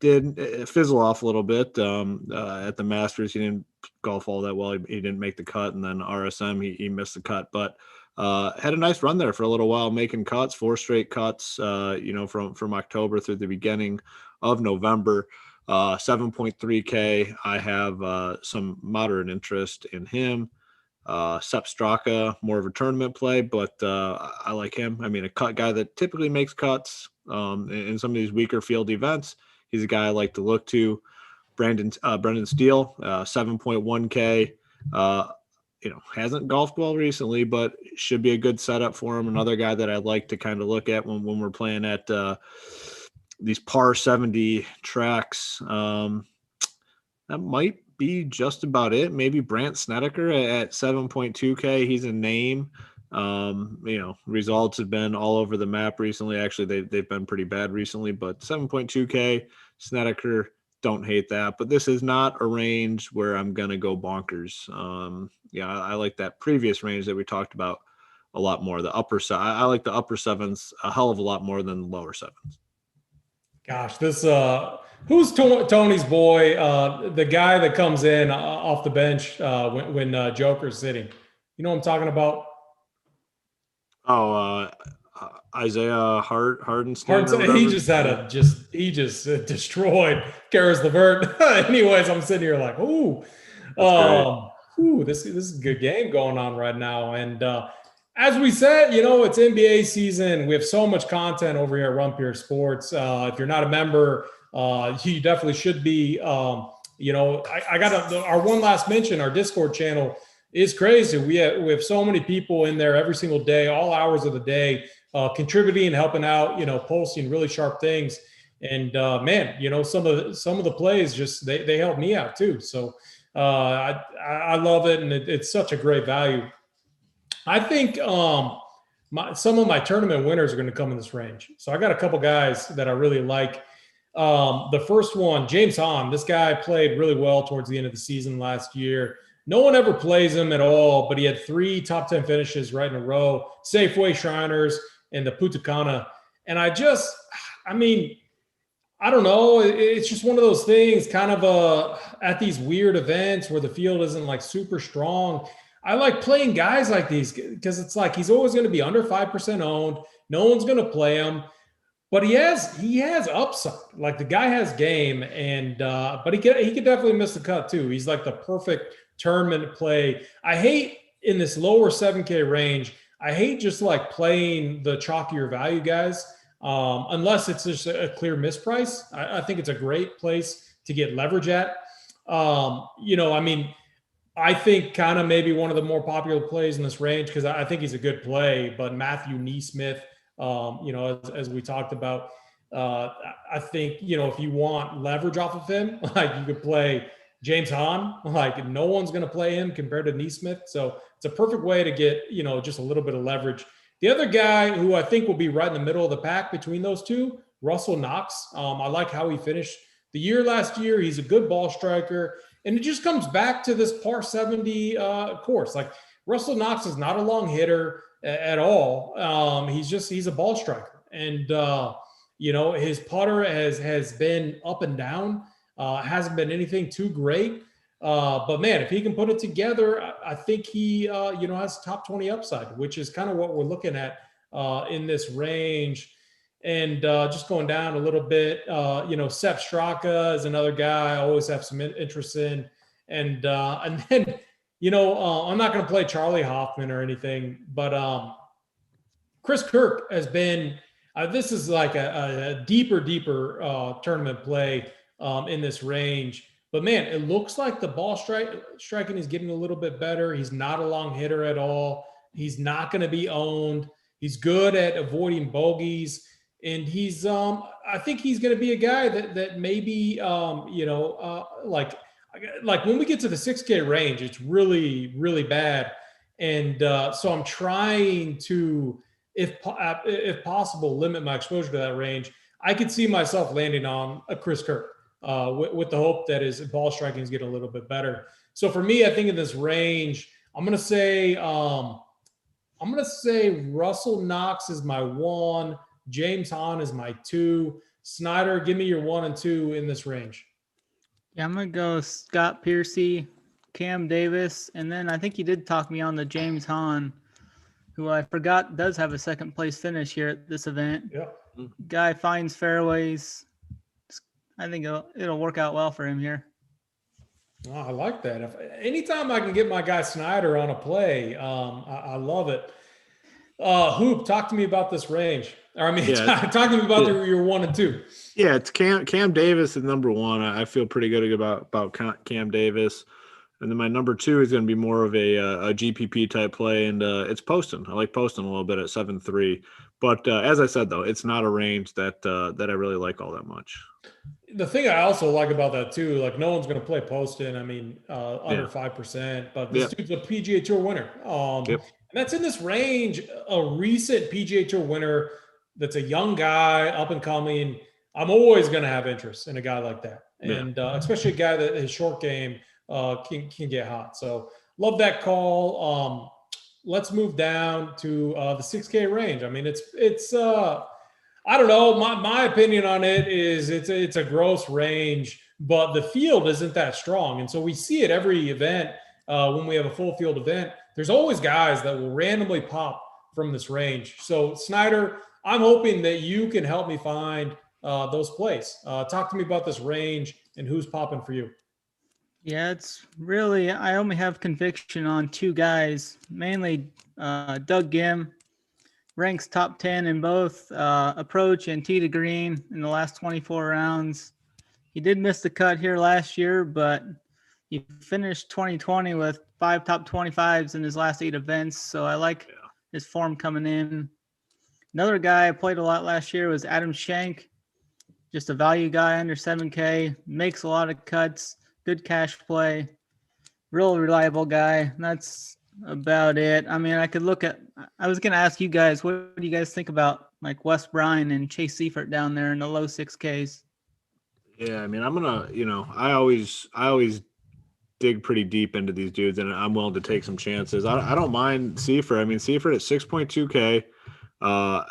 Did fizzle off a little bit at the Masters. He didn't golf all that well. He didn't make the cut, and then RSM he missed the cut, but had a nice run there for a little while, making cuts, 4 straight cuts, from October through the beginning of November. 7.3K. I have some moderate interest in him. Sepp Straka, more of a tournament play, but I like him. I mean, a cut guy that typically makes cuts in some of these weaker field events. He's a guy I like to look to. Brendan Steele, 7.1K. Hasn't golfed well recently, but should be a good setup for him. Another guy that I like to kind of look at when we're playing at these par 70 tracks. That might be just about it. Maybe Brandt Snedeker at 7.2K. He's a name. Results have been all over the map recently. Actually, they've been pretty bad recently, but 7.2K, Snedeker, don't hate that. But this is not a range where I'm going to go bonkers. I like that previous range that we talked about a lot more. The upper side, I like the upper sevens a hell of a lot more than the lower sevens. Gosh, this who's Tony's boy? The guy that comes in off the bench when Joker's sitting. You know what I'm talking about? Oh, Isaiah Hardenstein. He just destroyed Karis LeVert. Anyways, I'm sitting here like, this is a good game going on right now. And as we said, it's NBA season. We have so much content over here at Run Pure Sports. If you're not a member, you definitely should be. I got our one last mention. Our Discord channel is crazy. We have so many people in there every single day, all hours of the day, contributing, helping out, posting really sharp things. And some of the plays just they help me out too. So I love it, and it's such a great value. I think some of my tournament winners are going to come in this range. So I got a couple guys that I really like. The first one, James Hahn. This guy played really well towards the end of the season last year. No one ever plays him at all, but he had 3 top 10 finishes right in a row, Safeway, Shriners, and the Putacana. And I don't know. It's just one of those things kind of at these weird events where the field isn't like super strong. I like playing guys like these because it's like he's always going to be under 5% owned. No one's going to play him. But he has upside. Like the guy has game, and but he could definitely miss the cut too. He's like the perfect tournament play. I hate in this lower 7K range. I hate just like playing the chalkier value guys, unless it's just a clear misprice. I think it's a great place to get leverage at. I think kind of maybe one of the more popular plays in this range because I think he's a good play. But Matthew Neesmith. As we talked about, I think, if you want leverage off of him, like you could play James Hahn, like no one's going to play him compared to Neesmith. So it's a perfect way to get, just a little bit of leverage. The other guy who I think will be right in the middle of the pack between those two, Russell Knox. I like how he finished the year last year. He's a good ball striker. And it just comes back to this par 70 course. Like Russell Knox is not a long hitter at all. He's a ball striker, and his putter has been up and down. Hasn't been anything too great, but man, if he can put it together, I think he has top 20 upside, which is kind of what we're looking at in this range. And just going down a little bit, Sepp Straka is another guy I always have some interest in, and then I'm not going to play Charlie Hoffman or anything, but Chris Kirk has been. This is like a deeper tournament play in this range. But man, it looks like the ball striking is getting a little bit better. He's not a long hitter at all. He's not going to be owned. He's good at avoiding bogeys, and he's I think he's going to be a guy that maybe like when we get to the 6K range, it's really, really bad. And so I'm trying to, if possible, limit my exposure to that range. I could see myself landing on a Chris Kirk with the hope that his ball striking is getting a little bit better. So for me, I think in this range, I'm gonna say Russell Knox is my 1, James Hahn is my 2. Snyder, give me your 1 and 2 in this range. Yeah, I'm going to go Scott Piercy, Cam Davis, and then I think you did talk me on the James Hahn, who I forgot does have a second place finish here at this event. Yeah. Guy finds fairways. I think it'll work out well for him here. Oh, I like that. Anytime I can get my guy Snyder on a play, I love it. Hoop, talk to me about this range. Talk to me about your 1 and 2. Yeah, it's Cam Davis is number 1. I feel pretty good about Cam Davis. And then my number 2 is going to be more of a GPP type play, and it's Poston. I like Poston a little bit at 7-3. But as I said, though, it's not a range that I really like all that much. The thing I also like about that too, like no one's going to play Poston. I mean, under 5%, but this dude's a PGA Tour winner. And that's in this range. A recent PGA Tour winner that's a young guy, up and coming. I'm always going to have interest in a guy like that, and especially a guy that his short game can get hot. So love that call. Let's move down to the 6K range. I mean, it's I don't know. My opinion on it is it's a gross range, but the field isn't that strong. And so we see it every event when we have a full field event. There's always guys that will randomly pop from this range. So Snyder, I'm hoping that you can help me find those plays. Talk to me about this range and who's popping for you. Yeah, it's really, I only have conviction on 2 guys, mainly Doug Gim. Ranks top 10 in both approach and tee to green in the last 24 rounds. He did miss the cut here last year, but he finished 2020 with 5 top 25s in his last 8 events. So I like his form coming in. Another guy I played a lot last year was Adam Schenk, just a value guy under 7K, makes a lot of cuts, good cash play, real reliable guy. That's about it. I mean, I was going to ask you guys, what do you guys think about like Wes Bryan and Chase Seifert down there in the low 6Ks? Yeah, I mean, I'm going to, I always dig pretty deep into these dudes, and I'm willing to take some chances. I don't mind Seifert. I mean, Seifert at 6.2K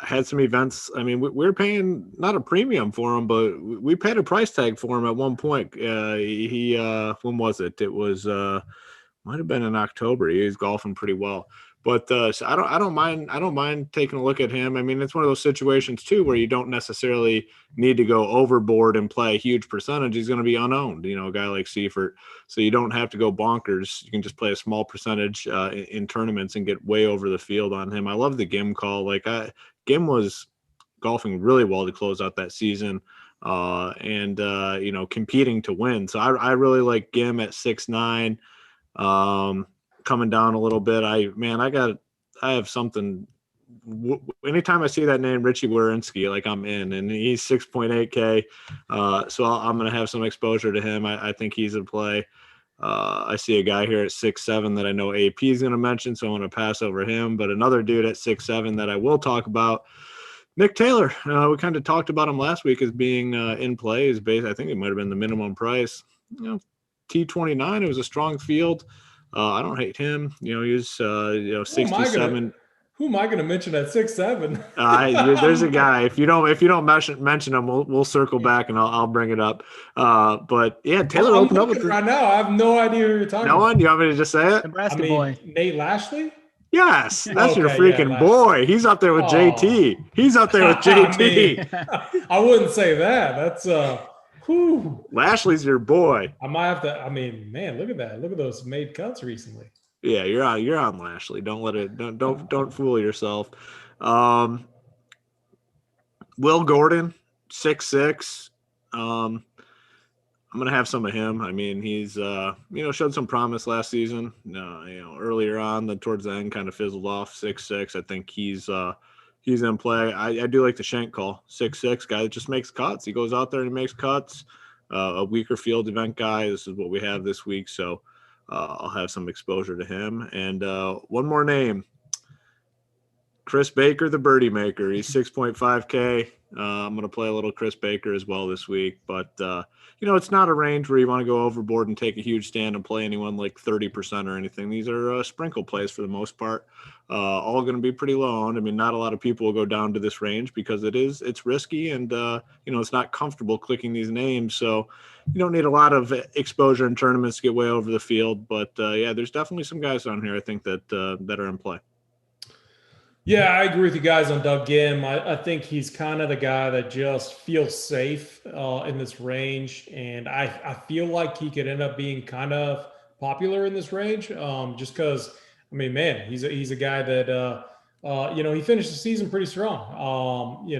had some events. I mean, we're paying not a premium for him, but we paid a price tag for him at one point. When was it? It was, might have been in October. He was golfing pretty well, but so I don't mind taking a look at him. I mean, it's one of those situations too where you don't necessarily need to go overboard and play a huge percentage. He's going to be unowned, a guy like Seifert, so you don't have to go bonkers. You can just play a small percentage in tournaments and get way over the field on him. I love the Gim call. Gim was golfing really well to close out that season, and competing to win. So I really like Gim at 6'9". Coming down a little bit. I have something. Anytime I see that name, Richie Wierenski, like I'm in, and he's 6.8K. So I'm going to have some exposure to him. I think he's in play. I see a guy here at 6'7" that I know AP is going to mention, so I'm going to pass over him. But another dude at 6'7" that I will talk about, Nick Taylor. We kind of talked about him last week as being in play. I think it might have been the minimum price. T29. It was a strong field. I don't hate him. He was 67. Who am I going to mention at 6'7"? There's a guy. If you don't mention him, we'll circle back and I'll bring it up. But yeah, Taylor opened up right now. I have no idea who you're talking about. No one? You want me to just say it? Nebraska boy. Nate Lashley? Yes, that's your freaking boy. He's up there with JT. He's up there with JT. I wouldn't say that. That's Lashley's your boy. I might have to. I mean, man, look at that. Look at those made cuts recently. Yeah, you're on Lashley. Don't let it. Don't fool yourself. Will Gordon, 6'6". I'm gonna have some of him. I mean, he's showed some promise last season. Earlier on, then towards the end, kind of fizzled off. 6'6". I think he's in play. I do like the Shank call. 6'6" guy that just makes cuts. He goes out there and he makes cuts. A weaker field event guy. This is what we have this week, so I'll have some exposure to him. And one more name, Chris Baker, the birdie maker. He's 6.5K. I'm going to play a little Chris Baker as well this week. But, it's not a range where you want to go overboard and take a huge stand and play anyone like 30% or anything. These are sprinkle plays for the most part. All going to be pretty low owned. I mean, not a lot of people will go down to this range because it's risky and, it's not comfortable clicking these names. So you don't need a lot of exposure in tournaments to get way over the field. But, there's definitely some guys on here I think that are in play. Yeah, I agree with you guys on Doug Gim. I think he's kind of the guy that just feels safe in this range. And I feel like he could end up being kind of popular in this range just because, I mean, man, he's a guy that, he finished the season pretty strong. He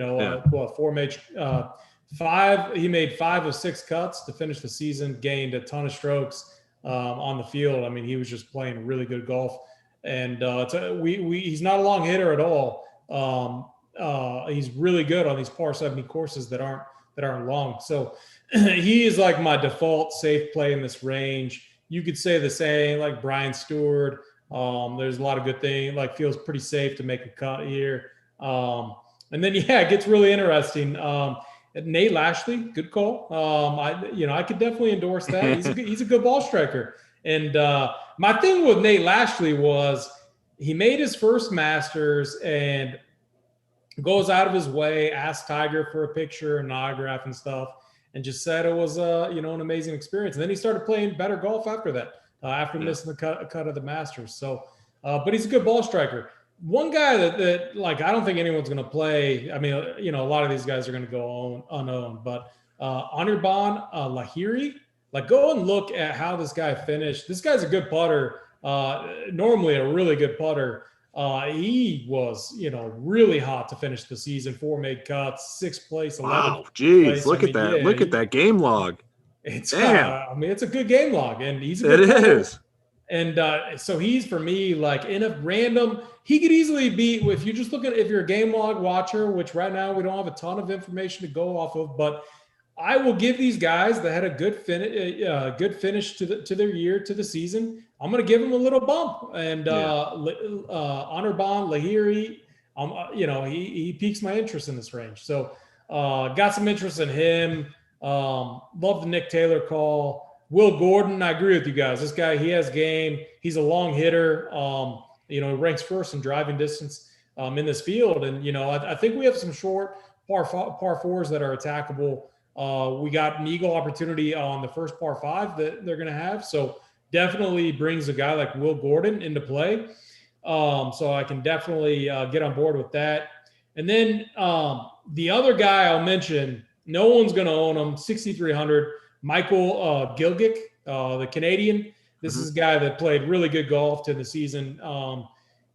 made 5 of 6 cuts to finish the season, gained a ton of strokes on the field. I mean, he was just playing really good golf. And he's not a long hitter at all. He's really good on these par 70 courses that aren't long. So he is like my default safe play in this range. You could say the same like Brian Stewart. There's a lot of good things. Like feels pretty safe to make a cut here. And then it gets really interesting. Nate Lashley, good call. I could definitely endorse that. He's a good ball striker. And my thing with Nate Lashley was he made his first Masters and goes out of his way, asked Tiger for a picture and an autograph and stuff, and just said it was an amazing experience. And then he started playing better golf after that, after missing the cut of the Masters. So, but he's a good ball striker. One guy that like I don't think anyone's going to play. I mean, a lot of these guys are going to go unowned, but Anirban Lahiri. Like, go and look at how this guy finished. This guy's a good putter, normally a really good putter. He was, really hot to finish the season. 4 made cuts, 6th place, 11th Wow, geez, place. look at that. Look at that game log. It's Damn. it's a good game log, and he's a good putter. It is. And so he's, for me, like in a random, he could easily be, if you just look at, if you're a game log watcher, which right now we don't have a ton of information to go off of, but I will give these guys that had a good finish to their year, to the season. I'm going to give them a little bump. And Anirban Lahiri, he piques my interest in this range. So got some interest in him. Love the Nick Taylor call. Will Gordon, I agree with you guys. This guy, he has game. He's a long hitter. He ranks first in driving distance in this field. And, I think we have some short par 4s that are attackable. We got an eagle opportunity on the first par 5 that they're going to have. So definitely brings a guy like Will Gordon into play. So I can definitely get on board with that. And then the other guy I'll mention, no one's going to own him, 6,300, Michael Gilgick, the Canadian. This is a guy that played really good golf to the season.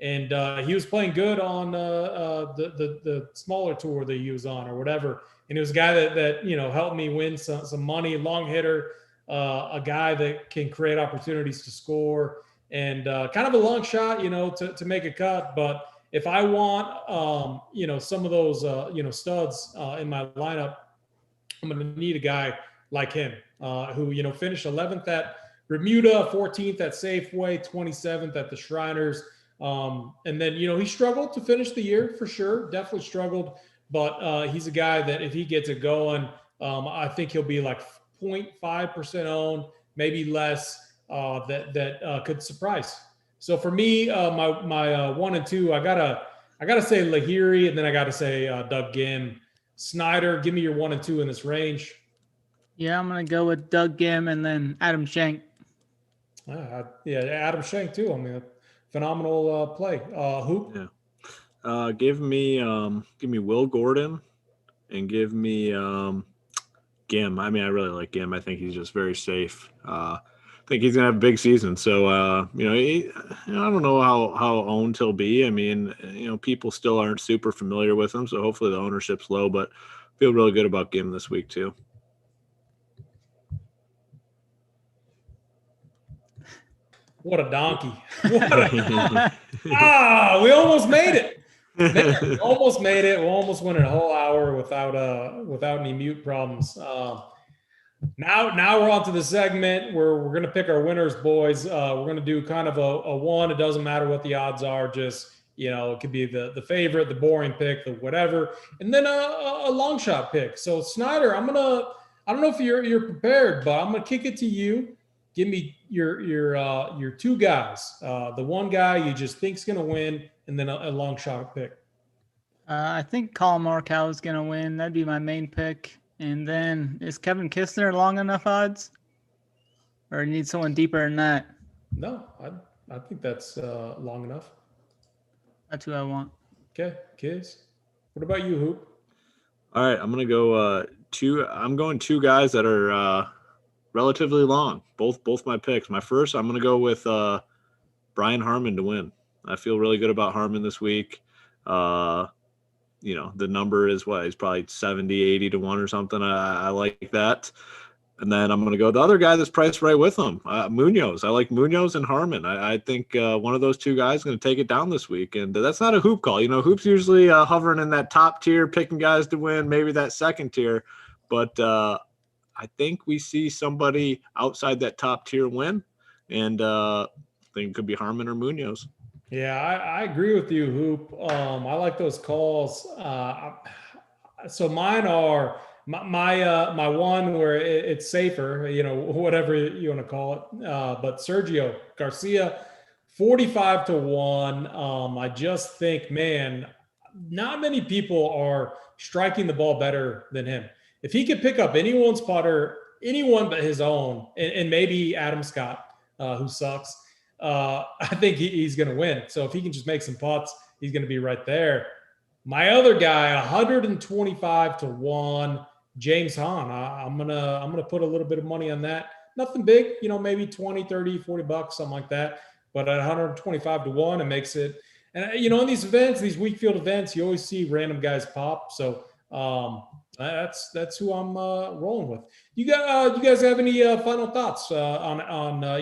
And he was playing good on the smaller tour that he was on or whatever. And it was a guy that helped me win some money, long hitter, a guy that can create opportunities to score, and kind of a long shot, to make a cut. But if I want, some of those, studs in my lineup, I'm going to need a guy like him who, finished 11th at Bermuda, 14th at Safeway, 27th at the Shriners. And then, he struggled to finish the year for sure. Definitely struggled. But he's a guy that if he gets it going, I think he'll be like 0.5% owned, maybe less, that could surprise. So for me, my 1 and 2, I gotta say Lahiri, and then I gotta say Doug Gim. Snyder, give me your 1 and 2 in this range. Yeah, I'm gonna go with Doug Gim and then Adam Schenk. Adam Schenk too. I mean, phenomenal play. Hoop. Yeah. Give me Will Gordon and give me Gim. I mean, I really like Gim. I think he's just very safe. think he's gonna have a big season. So I don't know how owned he'll be. I mean, people still aren't super familiar with him, so hopefully the ownership's low. But feel really good about getting him this week too. What a donkey! We almost made it. Man, we almost made it. We almost went a whole hour without any mute problems. Now we're on to the segment where we're going to pick our winners, boys. We're going to do kind of a one. It doesn't matter what the odds are. Just, it could be the favorite, the boring pick, the whatever. And then a long shot pick. So Snyder, I don't know if you're prepared, but I'm going to kick it to you. Give me your two guys. The one guy you just think's going to win, and then a long shot pick. I think Colin Morikawa is going to win. That'd be my main pick. And then is Kevin Kistner long enough odds? Or you need someone deeper than that? No, I think that's long enough. That's who I want. Okay, Kiz. What about you, Hoop? All right, I'm going to go I'm going two guys that are relatively long. Both my picks. My first, I'm going to go with Brian Harman to win. I feel really good about Harman this week. The number is he's probably 70, 80 to 1 or something. I like that. And then I'm going to go the other guy that's priced right with him, Munoz. I like Munoz and Harman. I think one of those two guys is going to take it down this week. And that's not a Hoop call. Hoop's usually hovering in that top tier, picking guys to win, maybe that second tier. But I think we see somebody outside that top tier win. And I think it could be Harman or Munoz. Yeah, I agree with you, Hoop. I like those calls. So mine are my one where it's safer, whatever you want to call it. But Sergio Garcia, 45 to 1. I just think, man, not many people are striking the ball better than him. If he could pick up anyone's putter, anyone but his own, and maybe Adam Scott, who sucks. I think he's going to win. So if he can just make some putts, he's going to be right there. My other guy, 125 to 1, James Hahn. I'm gonna put a little bit of money on that. Nothing big, maybe 20, 30, 40 bucks, something like that. But at 125 to 1, it makes it. And in these events, these weak field events, you always see random guys pop. So that's who I'm rolling with. You guys have any final thoughts on are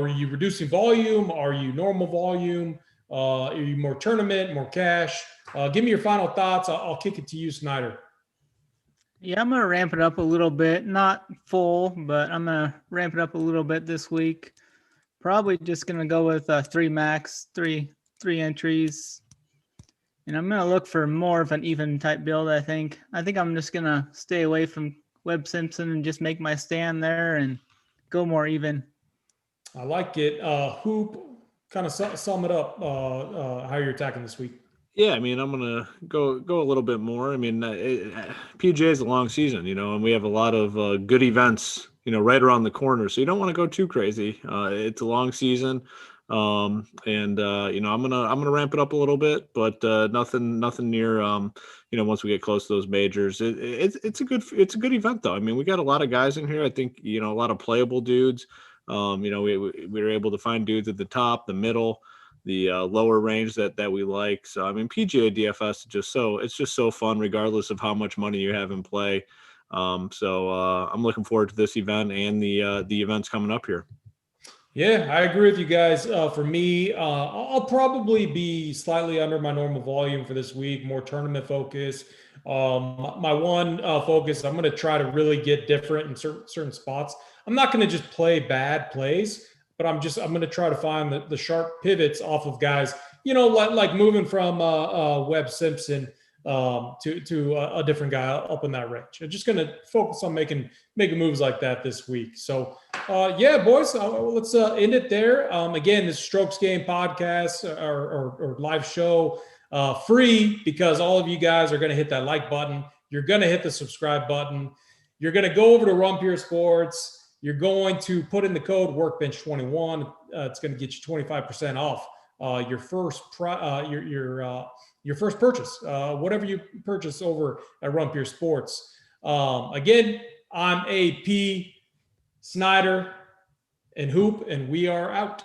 you reducing volume? Are you normal volume? Are you more tournament, more cash? Give me your final thoughts. I'll kick it to you, Snyder. Yeah, I'm going to ramp it up a little bit. Not full, but I'm going to ramp it up a little bit this week. Probably just going to go with 3 max, three entries. And I'm going to look for more of an even type build, I think. I think I'm just going to stay away from Webb Simpson and just make my stand there and go more even. I like it. Hoop, kind of sum it up how you're attacking this week. Yeah, I mean, I'm gonna go a little bit more. I mean, PGA is a long season, and we have a lot of good events, right around the corner. So you don't want to go too crazy. It's a long season, I'm gonna ramp it up a little bit, but nothing near once we get close to those majors. It's a good event though. I mean, we got a lot of guys in here. I think a lot of playable dudes. We were able to find dudes at the top, the middle, the lower range that we like. So I mean, PGA DFS is just so fun, regardless of how much money you have in play. So I'm looking forward to this event and the events coming up here. Yeah, I agree with you guys. For me, I'll probably be slightly under my normal volume for this week, more tournament focus. My one focus, I'm going to try to really get different in certain spots. I'm not going to just play bad plays, but I'm going to try to find the sharp pivots off of guys, like moving from Webb Simpson to a different guy up in that range. I'm just going to focus on making moves like that this week. So, yeah, boys, let's end it there. Again, this Strokes Game podcast or live show, free, because all of you guys are going to hit that like button. You're going to hit the subscribe button. You're going to go over to Rumpier Sports. You're going to put in the code Workbench21. It's going to get you 25% off your first your first purchase, whatever you purchase over at Rumpier Sports. Again, I'm AP. Snyder, and Hoop, and we are out.